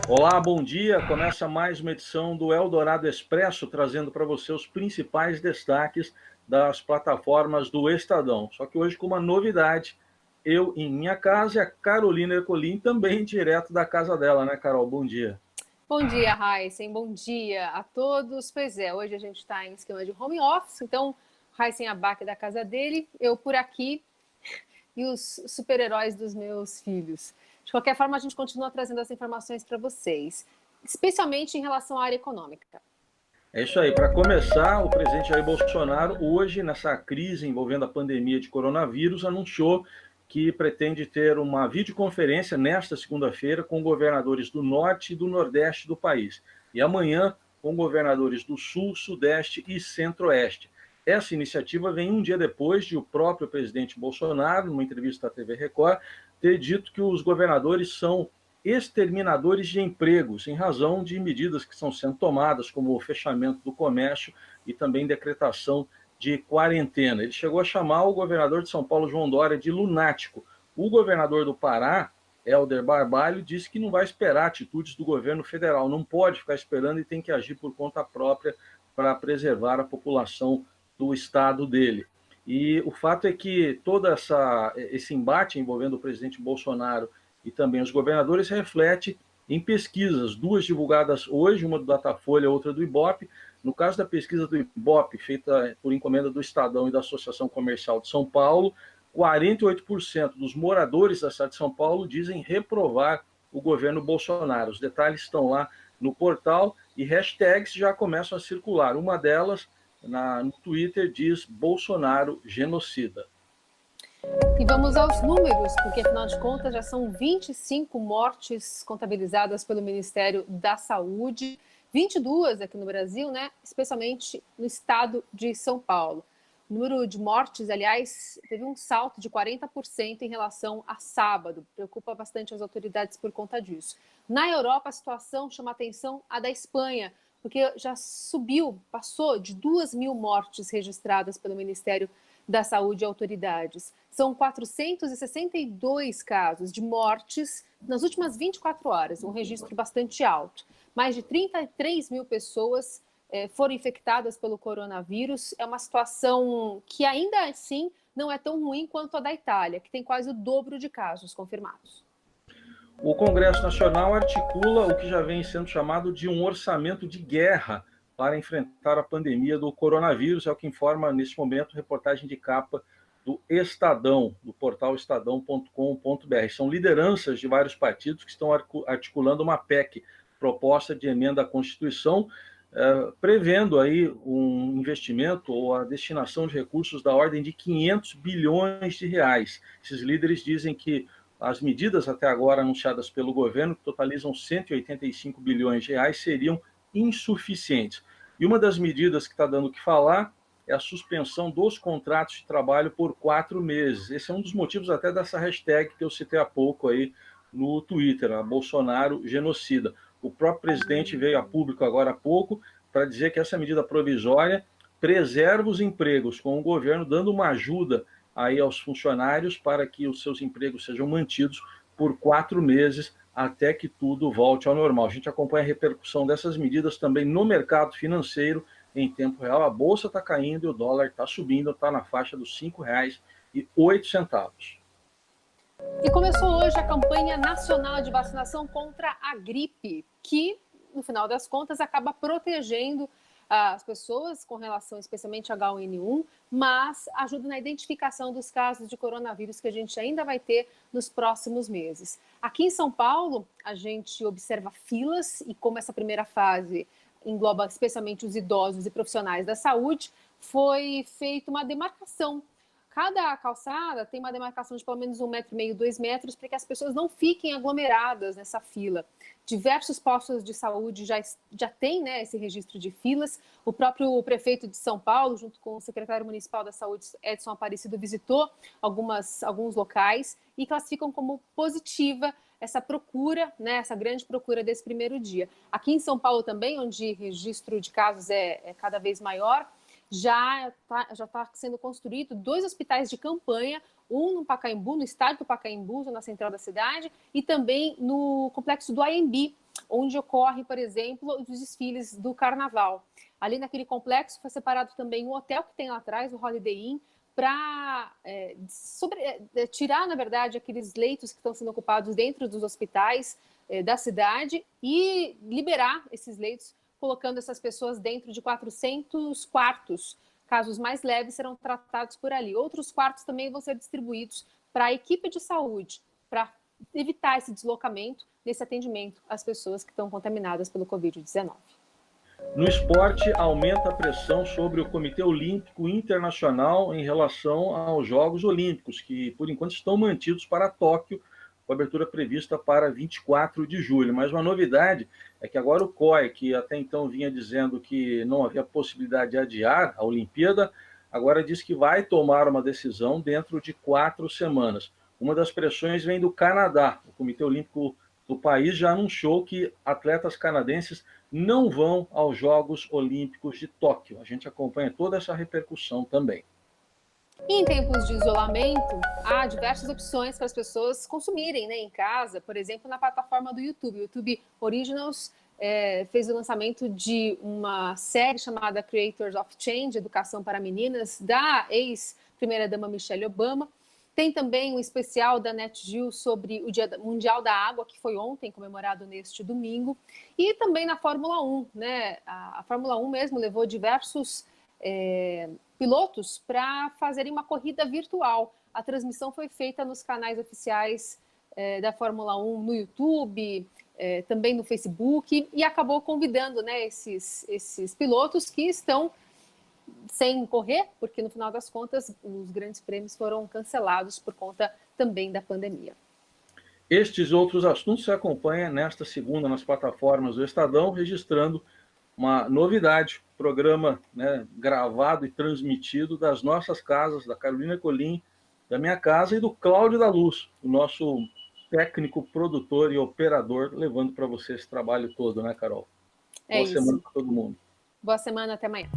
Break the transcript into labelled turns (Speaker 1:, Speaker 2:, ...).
Speaker 1: Olá, bom dia. Começa mais uma edição do Eldorado Expresso, trazendo para você os principais destaques das plataformas do Estadão. Só que hoje com uma novidade, eu em minha casa e a Carolina Ercolim também direto da casa dela, né, Carol? Bom dia.
Speaker 2: Bom dia, Heisen. Bom dia a todos. Pois é, hoje a gente está em esquema de home office, então Heisen Abac da casa dele, eu por aqui e os super-heróis dos meus filhos. De qualquer forma, a gente continua trazendo as informações para vocês, especialmente em relação à área econômica.
Speaker 1: É isso aí. Para começar, o presidente Jair Bolsonaro, hoje, nessa crise envolvendo a pandemia de coronavírus, anunciou que pretende ter uma videoconferência nesta segunda-feira com governadores do norte e do nordeste do país. E amanhã, com governadores do sul, sudeste e centro-oeste. Essa iniciativa vem um dia depois de o próprio presidente Bolsonaro, numa entrevista à TV Record, ter dito que os governadores são exterminadores de empregos, em razão de medidas que estão sendo tomadas, como o fechamento do comércio e também decretação de quarentena. Ele chegou a chamar o governador de São Paulo, João Dória, de lunático. O governador do Pará, Helder Barbalho, disse que não vai esperar atitudes do governo federal, não pode ficar esperando e tem que agir por conta própria para preservar a população do estado dele. E o fato é que todo esse embate envolvendo o presidente Bolsonaro e também os governadores reflete em pesquisas, duas divulgadas hoje, uma do Datafolha, outra do Ibope. No caso da pesquisa do Ibope, feita por encomenda do Estadão e da Associação Comercial de São Paulo, 48% dos moradores da cidade de São Paulo dizem reprovar o governo Bolsonaro. Os detalhes estão lá no portal e hashtags já começam a circular. Uma delas, no Twitter, diz Bolsonaro genocida.
Speaker 2: E vamos aos números, porque afinal de contas já são 25 mortes contabilizadas pelo Ministério da Saúde, 22 aqui no Brasil, né? Especialmente no estado de São Paulo. O número de mortes, aliás, teve um salto de 40% em relação a sábado. Preocupa bastante as autoridades por conta disso. Na Europa, a situação chama a atenção a da Espanha, porque já subiu, passou de 2.000 mortes registradas pelo Ministério da Saúde e autoridades. São 462 casos de mortes nas últimas 24 horas, um registro bastante alto. Mais de 33 mil pessoas foram infectadas pelo coronavírus. É uma situação que ainda assim não é tão ruim quanto a da Itália, que tem quase o dobro de casos confirmados.
Speaker 1: O Congresso Nacional articula o que já vem sendo chamado de um orçamento de guerra para enfrentar a pandemia do coronavírus, é o que informa neste momento reportagem de capa do Estadão, do portal estadão.com.br. São lideranças de vários partidos que estão articulando uma PEC, proposta de emenda à Constituição, prevendo aí um investimento ou a destinação de recursos da ordem de 500 bilhões de reais. Esses líderes dizem que as medidas até agora anunciadas pelo governo, que totalizam 185 bilhões de reais, seriam insuficientes. E uma das medidas que está dando o que falar é a suspensão dos contratos de trabalho por 4 meses. Esse é um dos motivos até dessa hashtag que eu citei há pouco aí no Twitter, a Bolsonaro genocida. O próprio presidente veio a público agora há pouco para dizer que essa medida provisória preserva os empregos, com o governo dando uma ajuda aí aos funcionários para que os seus empregos sejam mantidos por 4 meses até que tudo volte ao normal. A gente acompanha a repercussão dessas medidas também no mercado financeiro em tempo real. A bolsa está caindo e o dólar está subindo, está na faixa dos R$ 5,08.
Speaker 2: E começou hoje a campanha nacional de vacinação contra a gripe, que, no final das contas, acaba protegendo as pessoas com relação especialmente a H1N1, mas ajuda na identificação dos casos de coronavírus que a gente ainda vai ter nos próximos meses. Aqui em São Paulo, a gente observa filas e como essa primeira fase engloba especialmente os idosos e profissionais da saúde, foi feita uma demarcação. Cada calçada tem uma demarcação de pelo menos 1,5 m, 2 metros, para que as pessoas não fiquem aglomeradas nessa fila. Diversos postos de saúde já têm, né, esse registro de filas. O próprio prefeito de São Paulo, junto com o secretário municipal da Saúde, Edson Aparecido, visitou alguns locais e classificam como positiva essa procura, né, essa grande procura desse primeiro dia. Aqui em São Paulo também, onde o registro de casos é cada vez maior, já está sendo construído 2 hospitais de campanha, um no Pacaembu, no estádio do Pacaembu, na central da cidade, e também no complexo do AMB, onde ocorre, por exemplo, os desfiles do Carnaval. Ali naquele complexo foi separado também um hotel que tem lá atrás, o Holiday Inn, para tirar, na verdade, aqueles leitos que estão sendo ocupados dentro dos hospitais da cidade e liberar esses leitos, colocando essas pessoas dentro de 400 quartos. Casos mais leves serão tratados por ali. Outros quartos também vão ser distribuídos para a equipe de saúde, para evitar esse deslocamento, nesse atendimento às pessoas que estão contaminadas pelo Covid-19.
Speaker 1: No esporte, aumenta a pressão sobre o Comitê Olímpico Internacional em relação aos Jogos Olímpicos, que, por enquanto, estão mantidos para Tóquio, com abertura prevista para 24 de julho. Mas uma novidade é que agora o COI, que até então vinha dizendo que não havia possibilidade de adiar a Olimpíada, agora diz que vai tomar uma decisão dentro de 4 semanas. Uma das pressões vem do Canadá. O Comitê Olímpico do país já anunciou que atletas canadenses não vão aos Jogos Olímpicos de Tóquio. A gente acompanha toda essa repercussão também.
Speaker 2: Em tempos de isolamento, há diversas opções para as pessoas consumirem, né, em casa, por exemplo, na plataforma do YouTube. O YouTube Originals fez o lançamento de uma série chamada Creators of Change, Educação para Meninas, da ex-primeira-dama Michelle Obama. Tem também um especial da NetGeo sobre o Dia Mundial da Água, que foi ontem, comemorado neste domingo. E também na Fórmula 1, né? A Fórmula 1 mesmo levou diversos pilotos para fazerem uma corrida virtual. A transmissão foi feita nos canais oficiais da Fórmula 1 no YouTube, também no Facebook, e acabou convidando, né, esses pilotos que estão sem correr, porque no final das contas os grandes prêmios foram cancelados por conta também da pandemia.
Speaker 1: Estes outros assuntos se acompanha nesta segunda nas plataformas do Estadão, registrando uma novidade, programa, né, gravado e transmitido das nossas casas, da Carolina Colim, da minha casa e do Cláudio da Luz, o nosso técnico, produtor e operador, levando para você esse trabalho todo, né, Carol? Boa semana para todo mundo.
Speaker 2: Boa semana, até amanhã.